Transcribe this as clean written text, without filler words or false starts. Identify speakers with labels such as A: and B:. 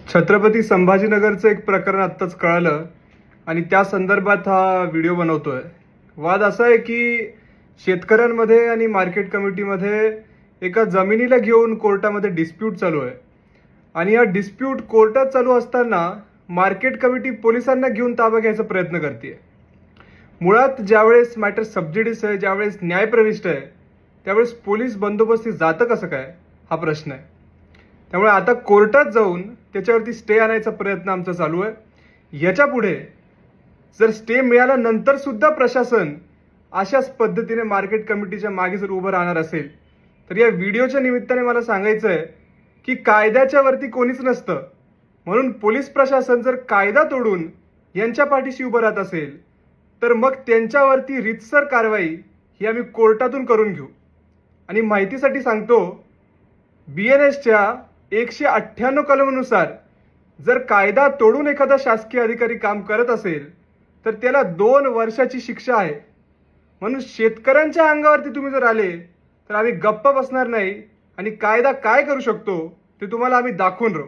A: छत्रपती संभाजीनगरचं एक प्रकरण आत्ताच कळालं आणि त्या संदर्भात हा व्हिडिओ बनवतोय। वाद असा आहे की शेतकऱ्यांमध्ये आणि मार्केट कमिटीमध्ये एका जमिनीला घेऊन कोर्टामध्ये डिस्प्यूट चालू आहे आणि हा डिस्प्यूट कोर्टात चालू असताना मार्केट कमिटी पोलिसांना घेऊन ताबा घ्यायचा प्रयत्न करते। मुळात ज्यावेळेस मॅटर सबज्युडिस आहे, ज्यावेळेस न्यायप्रविष्ट आहे, त्यावेळेस पोलीस बंदोबस्ती जातं कसं काय हा प्रश्न आहे। त्यामुळे आता कोर्टात जाऊन त्याच्यावरती स्टे आणायचा प्रयत्न आमचा चालू आहे। याच्या पुढे जर स्टे मिळाल्यानंतर सुद्धा प्रशासन अशाच पद्धतीने मार्केट कमिटीच्या मागे जर उभं राहणार असेल तर या व्हिडिओच्या निमित्ताने मला सांगायचं आहे की कायद्याच्या वरती कोणीच नसतं, म्हणून पोलीस प्रशासन जर कायदा तोडून यांच्या पाठीशी उभं राहत असेल तर मग त्यांच्यावरती रीतसर कारवाई ही आम्ही कोर्टातून करून घेऊ। आणि माहितीसाठी सांगतो, BNSच्या 198 कलमानुसार जर कायदा तोडून एखादा शासकीय अधिकारी काम करत असेल तर त्याला 2 वर्षाची शिक्षा आहे। म्हणून शेतकऱ्यांच्या अंगावरती तुम्ही जर आले तर आम्ही गप्प बसणार नाही आणि कायदा काय करू शकतो ते तुम्हाला आम्ही दाखवून राहू।